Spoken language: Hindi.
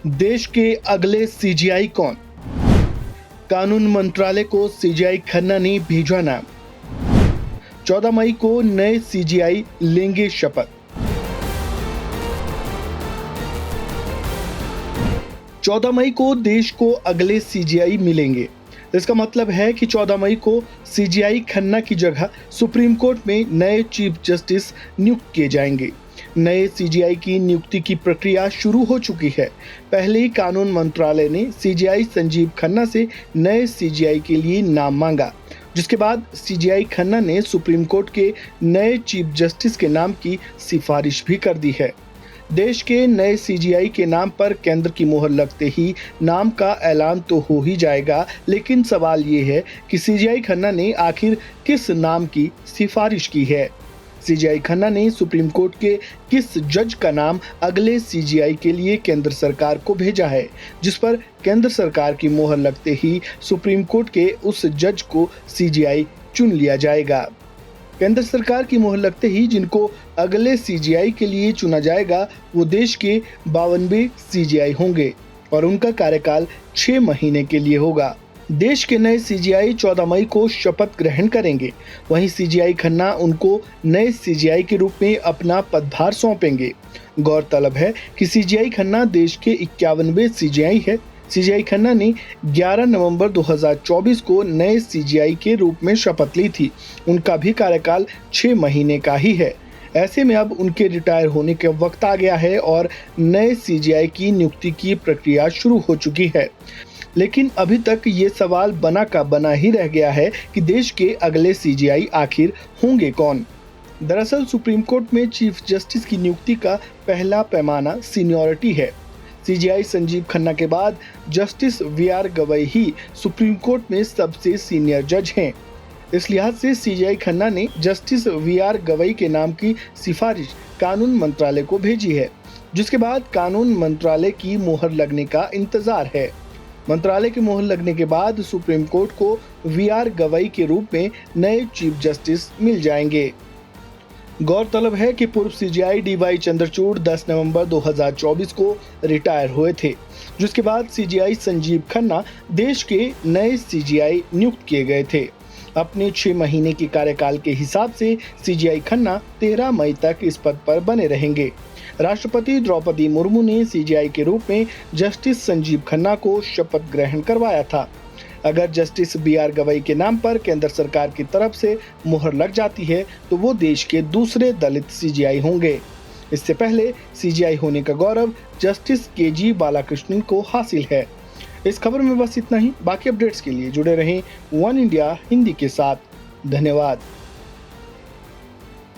देश के अगले सीजीआई कौन? कानून मंत्रालय को सीजीआई खन्ना ने भेजा नाम। 14 मई को नए सीजीआई लेंगे शपथ। 14 मई को देश को अगले सीजीआई मिलेंगे। इसका मतलब है कि 14 मई को सीजीआई खन्ना की जगह सुप्रीम कोर्ट में नए चीफ जस्टिस नियुक्त किए जाएंगे। नए सीजीआई की नियुक्ति की प्रक्रिया शुरू हो चुकी है। पहले ही कानून मंत्रालय ने सीजीआई संजीव खन्ना से नए सीजीआई के लिए नाम मांगा, जिसके बाद सीजीआई खन्ना ने सुप्रीम कोर्ट के नए चीफ जस्टिस के नाम की सिफारिश भी कर दी है। देश के नए सीजीआई के नाम पर केंद्र की मोहर लगते ही नाम का ऐलान तो हो ही जाएगा, लेकिन सवाल ये है कि सीजीआई खन्ना ने आखिर किस नाम की सिफारिश की है। सीजीआई खन्ना ने सुप्रीम कोर्ट के किस जज का नाम अगले सीजीआई के लिए केंद्र सरकार को भेजा है, जिस पर केंद्र सरकार की मोहर लगते ही सुप्रीम कोर्ट के उस जज को सीजीआई चुन लिया जाएगा। केंद्र सरकार की मोहर लगते ही जिनको अगले सीजीआई के लिए चुना जाएगा वो देश के 52वें सीजीआई होंगे और उनका कार्यकाल 6 महीने के लिए होगा। देश के नए सीजीआई 14 मई को शपथ ग्रहण करेंगे। वहीं सीजीआई खन्ना उनको नए सीजीआई के रूप में अपना पदभार सौंपेंगे। गौरतलब है कि सीजीआई खन्ना देश के 51वें सीजीआई है। सीजीआई खन्ना ने 11 नवंबर 2024 को नए सीजीआई के रूप में शपथ ली थी। उनका भी कार्यकाल 6 महीने का ही है। ऐसे में अब उनके रिटायर होने का वक्त आ गया है और नए सीजीआई की नियुक्ति की प्रक्रिया शुरू हो चुकी है। लेकिन अभी तक ये सवाल बना का बना ही रह गया है कि देश के अगले सीजीआई आखिर होंगे कौन। दरअसल सुप्रीम कोर्ट में चीफ जस्टिस की नियुक्ति का पहला पैमाना सीनियरिटी है। सीजीआई संजीव खन्ना के बाद जस्टिस वीआर गवई ही सुप्रीम कोर्ट में सबसे सीनियर जज हैं। इस लिहाज से सीजीआई खन्ना ने जस्टिस वीआर गवई के नाम की सिफारिश कानून मंत्रालय को भेजी है, जिसके बाद कानून मंत्रालय की मोहर लगने का इंतजार है। मंत्रालय की मोहर लगने के बाद सुप्रीम कोर्ट को वीआर गवई के रूप में नए चीफ जस्टिस मिल जाएंगे। गौरतलब है कि पूर्व सीजीआई डीवाई चंद्रचूड़ 10 नवंबर 2024 को रिटायर हुए थे, जिसके बाद सीजीआई संजीव खन्ना देश के नए सीजीआई नियुक्त किए गए थे। अपने 6 महीने के कार्यकाल के हिसाब से सीजीआई खन्ना 13 मई तक इस पद पर बने रहेंगे। राष्ट्रपति द्रौपदी मुर्मू ने सीजीआई के रूप में जस्टिस संजीव खन्ना को शपथ ग्रहण करवाया था। अगर जस्टिस वीआर गवई के नाम पर केंद्र सरकार की तरफ से मुहर लग जाती है तो वो देश के दूसरे दलित सीजीआई होंगे। इससे पहले सीजीआई होने का गौरव जस्टिस केजी बालाकृष्णन को हासिल है। इस खबर में बस इतना ही। बाकी अपडेट्स के लिए जुड़े रहें वन इंडिया हिंदी के साथ। धन्यवाद।